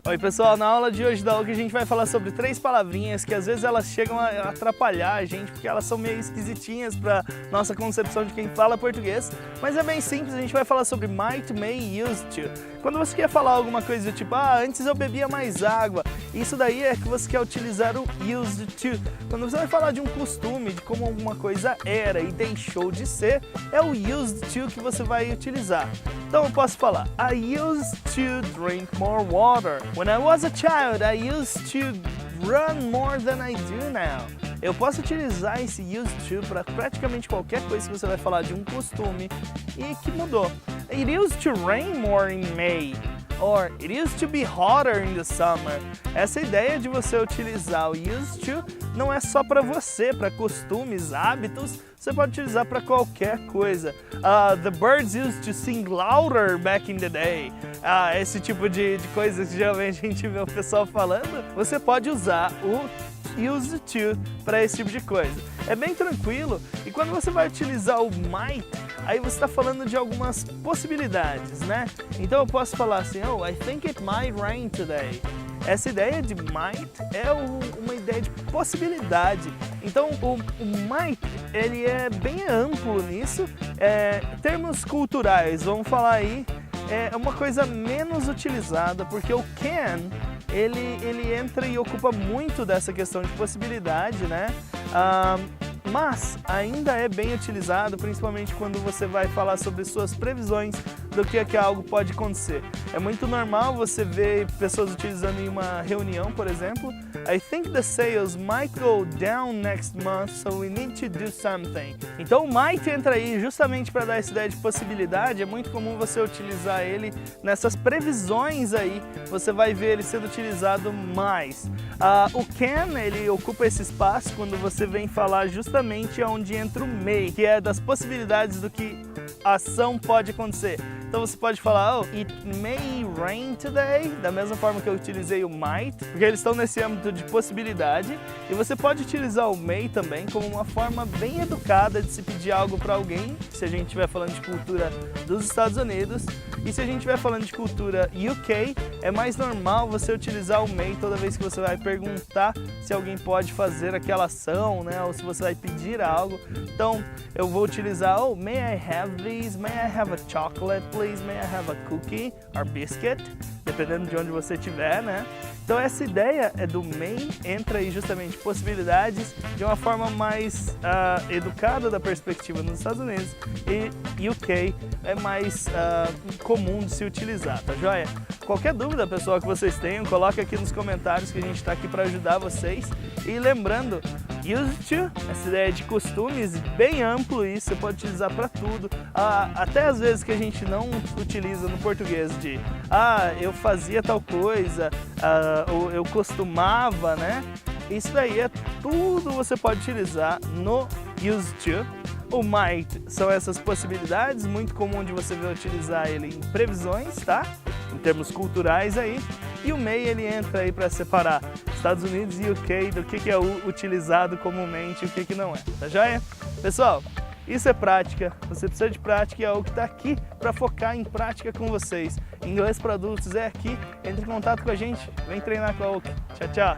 Oi pessoal, na aula de hoje da UC a gente vai falar sobre 3 palavrinhas que às vezes elas chegam a atrapalhar a gente porque elas são meio esquisitinhas para nossa concepção de quem fala português, mas é bem simples. A gente vai falar sobre might, may, used to. Quando você quer falar alguma coisa do tipo, antes eu bebia mais água, isso daí é que você quer utilizar o used to. Quando você vai falar de um costume, de como alguma coisa era e deixou de ser, é o used to que você vai utilizar. Então eu posso falar, I used to drink more water. When I was a child, I used to run more than I do now. Eu posso utilizar esse used to para praticamente qualquer coisa que você vai falar de um costume e que mudou. It used to rain more in May. Or it used to be hotter in the summer. Essa ideia de você utilizar o used to não é só para você, para costumes, hábitos, você pode utilizar para qualquer coisa. The birds used to sing louder back in the day. Esse tipo de coisa que geralmente a gente vê o pessoal falando, você pode usar o used to para esse tipo de coisa. É bem tranquilo, e quando você vai utilizar o might, aí você está falando de algumas possibilidades, né? Então eu posso falar assim, oh, I think it might rain today. Essa ideia de might é uma ideia de possibilidade. Então o might, ele é bem amplo nisso. Termos culturais, vamos falar aí, é uma coisa menos utilizada, porque o can, ele entra e ocupa muito dessa questão de possibilidade, né? Mas ainda é bem utilizado, principalmente quando você vai falar sobre suas previsões do que algo pode acontecer. É muito normal você ver pessoas utilizando em uma reunião, por exemplo, I think the sales might go down next month, so we need to do something. Então o might entra aí justamente para dar essa ideia de possibilidade. É muito comum você utilizar ele nessas previsões aí, você vai ver ele sendo utilizado mais. O can, ele ocupa esse espaço quando você vem falar justamente onde entra o may, que é das possibilidades do que a ação pode acontecer. Então você pode falar, oh, it may rain today, da mesma forma que eu utilizei o might, porque eles estão nesse âmbito de possibilidade. E você pode utilizar o may também como uma forma bem educada de se pedir algo para alguém, se a gente estiver falando de cultura dos Estados Unidos. E se a gente estiver falando de cultura UK, é mais normal você utilizar o may toda vez que você vai perguntar se alguém pode fazer aquela ação, né? Ou se você vai pedir algo. Então eu vou utilizar, oh, may I have these? May I have a chocolate, please? May I have a cookie or biscuit? Dependendo de onde você estiver, né? Então essa ideia do may entra aí justamente possibilidades de uma forma mais educada da perspectiva nos Estados Unidos, e UK é mais comum de se utilizar, tá joia? Qualquer dúvida, pessoal, que vocês tenham, coloca aqui nos comentários que a gente está aqui para ajudar vocês. E lembrando, used to, essa ideia de costumes, bem amplo isso, você pode utilizar para tudo. Até às vezes que a gente não utiliza no português de eu fazia tal coisa, ou eu costumava, né? Isso daí é tudo você pode utilizar no used to. O might são essas possibilidades, muito comum de você ver utilizar ele em previsões, tá? Em termos culturais aí. E o may, ele entra aí para separar Estados Unidos e UK do que é utilizado comumente e o que não é, tá joia? Pessoal, isso é prática, você precisa de prática e é algo que está aqui para focar em prática com vocês. Inglês para adultos é aqui, entre em contato com a gente, vem treinar com a UC. Tchau, tchau!